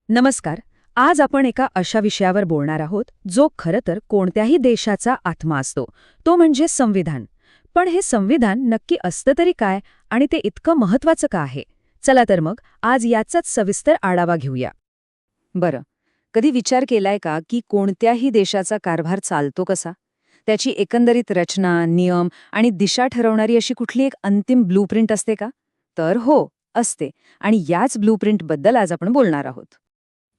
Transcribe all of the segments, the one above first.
नमस्कार. आज आपण एका अशा विषयावर बोलणार आहोत जो खरं तर कोणत्याही देशाचा आत्मा असतो, तो म्हणजे संविधान. पण हे संविधान नक्की असतं तरी काय आणि ते इतकं महत्वाचं का आहे? चला तर मग आज याचाच सविस्तर आढावा घेऊया. बरं, कधी विचार केलाय का की कोणत्याही देशाचा कारभार चालतो कसा? त्याची एकंदरीत रचना, नियम आणि दिशा ठरवणारी अशी कुठली एक अंतिम ब्लूप्रिंट असते का? तर हो, असते. आणि याच ब्लूप्रिंटबद्दल आज आपण बोलणार आहोत.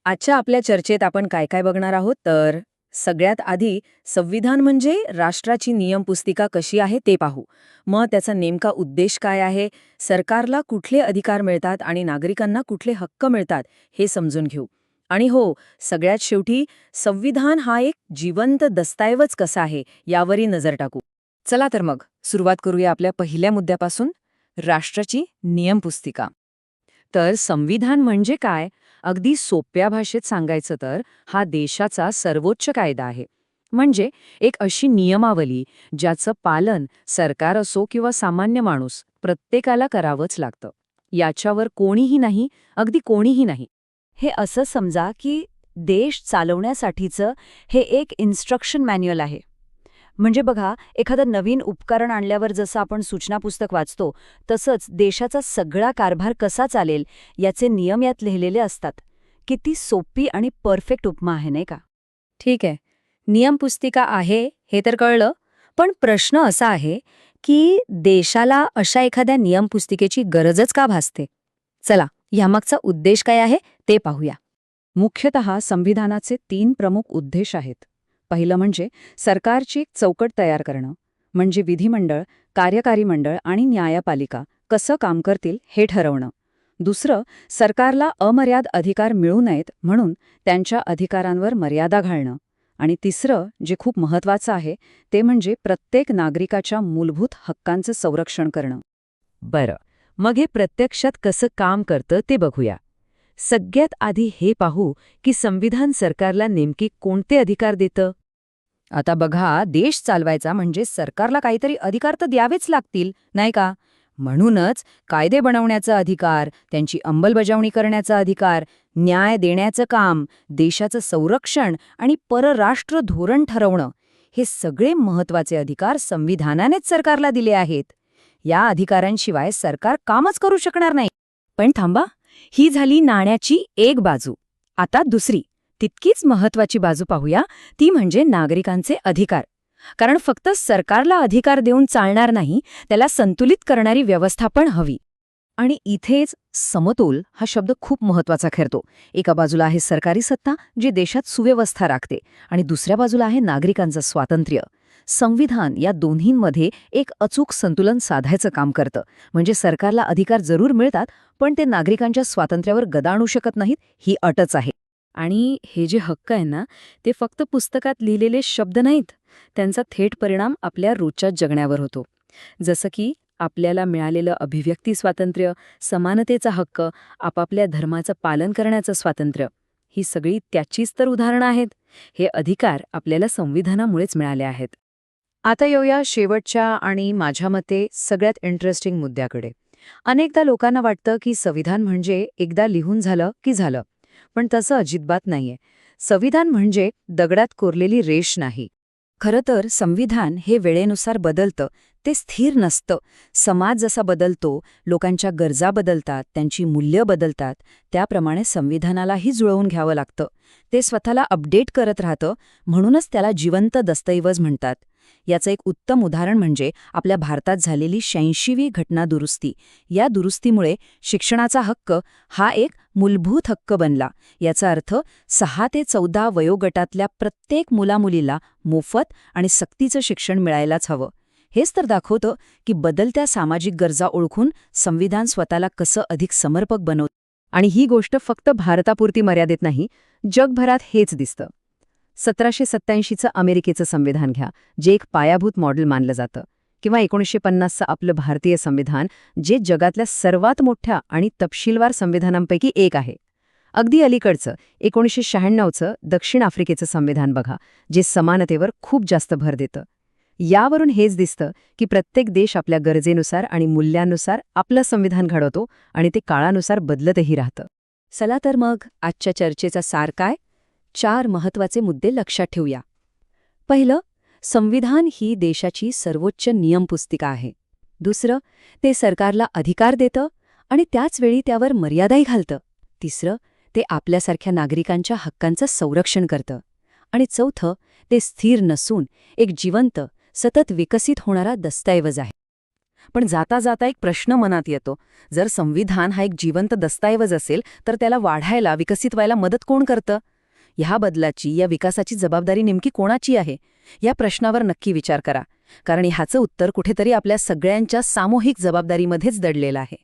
आजच्या आपल्या चर्चेत आपण काय काय बघणार आहोत तर सगळ्यात आधी संविधान म्हणजे राष्ट्राची नियमपुस्तिका कशी आहे ते पाहू. मग त्याचा नेमका उद्देश काय आहे, सरकारला कुठले अधिकार मिळतात आणि नागरिकांना कुठले हक्क मिळतात हे समजून घेऊ. आणि हो, सगळ्यात शेवटी संविधान हा एक जिवंत दस्तऐवज कसा आहे यावरही नजर टाकू. चला तर मग सुरुवात करूया आपल्या पहिल्या मुद्द्यापासून, राष्ट्राची नियमपुस्तिका. तर संविधान म्हणजे काय? अगदी सोप्या भाषेत सांगायचं तर हा देशाचा सर्वोच्च कायदा आहे. म्हणजे एक अशी नियमावली ज्याचं पालन सरकार असो किंवा सामान्य माणूस प्रत्येकाला करावंच लागतं. याच्यावर कोणीही नाही, अगदी कोणीही नाही. हे असं समजा की देश चालवण्यासाठीचं हे एक इन्स्ट्रक्शन मॅन्युअल आहे. म्हणजे बघा, एखादं नवीन उपकरण आणल्यावर जसं आपण सूचना पुस्तक वाचतो, तसंच देशाचा सगळा कारभार कसा चालेल याचे नियम यात लिहिलेले असतात. किती सोपी आणि परफेक्ट उपमा आहे, नाही का? ठीक आहे, नियमपुस्तिका आहे हे तर कळलं. पण प्रश्न असा आहे की देशाला अशा एखाद्या नियमपुस्तिकेची गरजच का भासते? चला, यामागचा उद्देश काय आहे ते पाहूया. मुख्यतः संविधानाचे 3 प्रमुख उद्देश आहेत. पहिलं म्हणजे सरकारची एक चौकट तयार करणं, म्हणजे विधिमंडळ, कार्यकारी मंडळ आणि न्यायपालिका कसं काम करतील हे ठरवणं. दुसरं, सरकारला अमर्याद अधिकार मिळू नयेत म्हणून त्यांच्या अधिकारांवर मर्यादा घालणं. आणि तिसरं, जे खूप महत्वाचं आहे, ते म्हणजे प्रत्येक नागरिकाच्या मूलभूत हक्कांचं संरक्षण करणं. बरं, मग हे प्रत्यक्षात कसं काम करतं ते बघूया. सगळ्यात आधी हे पाहू की संविधान सरकारला नेमके कोणते अधिकार देतं. आता बघा, देश चालवायचा म्हणजे सरकारला काहीतरी अधिकार तर द्यावेच लागतील, नाही का? म्हणूनच कायदे बनवण्याचा अधिकार, त्यांची अंमलबजावणी करण्याचा अधिकार, न्याय देण्याचं काम, देशाचं संरक्षण आणि परराष्ट्र धोरण ठरवणं, हे सगळे महत्वाचे अधिकार संविधानानेच सरकारला दिले आहेत. या अधिकारांशिवाय सरकार कामच करू शकणार नाही. पण थांबा, ही झाली नाण्याची एक बाजू. आता दुसरी, तितकीच महत्वाची बाजू पाहूया, ती म्हणजे नागरिकांचे अधिकार. कारण फक्त सरकारला अधिकार देऊन चालणार नाही, त्याला संतुलित करणारी व्यवस्था पण हवी. आणि इथेच समतोल हा शब्द खूप महत्वाचा ठरतो. एका बाजूला आहे सरकारी सत्ता, जी देशात सुव्यवस्था राखते, आणि दुसऱ्या बाजूला आहे नागरिकांचं स्वातंत्र्य. संविधान या दोन्हींमध्ये एक अचूक संतुलन साधायचं काम करतं. म्हणजे सरकारला अधिकार जरूर मिळतात, पण ते नागरिकांच्या स्वातंत्र्यावर गदा आणू शकत नाहीत, ही अटच आहे. आणि हे जे हक्क आहे ना, ते फक्त पुस्तकात लिहिलेले शब्द नाहीत, त्यांचा थेट परिणाम आपल्या रोजच्या जगण्यावर होतो. जसं की आपल्याला मिळालेलं अभिव्यक्ती स्वातंत्र्य, समानतेचा हक्क, आपापल्या धर्माचं पालन करण्याचं स्वातंत्र्य, ही सगळी त्याचीच तर उदाहरणं आहेत. हे अधिकार आपल्याला संविधानामुळेच मिळाले आहेत. आता येऊया शेवटच्या आणि माझ्या मते सगळ्यात इंटरेस्टिंग मुद्द्याकडे. अनेकदा लोकांना वाटतं की संविधान म्हणजे एकदा लिहून झालं की झालं. पण तसं अजिबात नाहीये. संविधान म्हणजे दगडात कोरलेली रेष नाही. खरं तर संविधान हे वेळेनुसार बदलतं, ते स्थिर नसतं. समाज जसा बदलतो, लोकांच्या गरजा बदलतात, त्यांची मूल्य बदलतात, त्याप्रमाणे संविधानालाही जुळवून घ्यावं लागतं. ते स्वतःला अपडेट करत राहतं, म्हणूनच त्याला जिवंत दस्तऐवज म्हणतात. याचं एक उत्तम उदाहरण म्हणजे आपल्या भारतात झालेली 86वी घटना दुरुस्ती. या दुरुस्तीमुळे शिक्षणाचा हक्क हा एक मूलभूत हक्क बनला. याचा अर्थ 6 ते 14 वयोगटातल्या प्रत्येक मुलामुलीला मोफत आणि सक्तीचं शिक्षण मिळायलाच हवं. हेच तर दाखवतं की बदलत्या सामाजिक गरजा ओळखून संविधान स्वतःला कसं अधिक समर्पक बनवतं. आणि ही गोष्ट फक्त भारतापुरती मर्यादित नाही, जगभरात हेच दिसतं. 1787चं अमेरिकेचं संविधान घ्या, जे एक पायाभूत मॉडेल मानलं जातं. किंवा 1950चं आपलं भारतीय संविधान, जे जगातल्या सर्वात मोठ्या आणि तपशीलवार संविधानांपैकी एक आहे. अगदी अलीकडचं 1996चं दक्षिण आफ्रिकेचं संविधान बघा, जे समानतेवर खूप जास्त भर देतं. यावरून हेच दिसतं की प्रत्येक देश आपल्या गरजेनुसार आणि मूल्यांनुसार आपलं संविधान घडवतो आणि ते काळानुसार बदलतही राहतं. चला तर मग आजच्या चर्चेचा सार काय? 4 महत्त्वाचे मुद्दे लक्षात ठेवूया. पहिलं, संविधान ही देशाची सर्वोच्च नियमपुस्तिका आहे. दुसरं, ते सरकारला अधिकार देतं आणि त्याचवेळी त्यावर मर्यादाही घालतं. तिसरं, ते आपल्यासारख्या नागरिकांच्या हक्कांचं संरक्षण करतं. आणि चौथं, ते स्थिर नसून एक जिवंत, सतत विकसित होणारा दस्तऐवज आहे. पण जाता जाता एक प्रश्न मनात येतो. जर संविधान हा एक जिवंत दस्तऐवज असेल तर त्याला वाढायला, विकसित व्हायला मदत कोण करतं? ह्या बदलाची, या विकासाची जबाबदारी नेमकी कोणाची आहे? या प्रश्नावर नक्की विचार करा, कारण ह्याचं उत्तर कुठेतरी आपल्या सगळ्यांच्या सामूहिक जबाबदारीमध्येच दडलेलं आहे.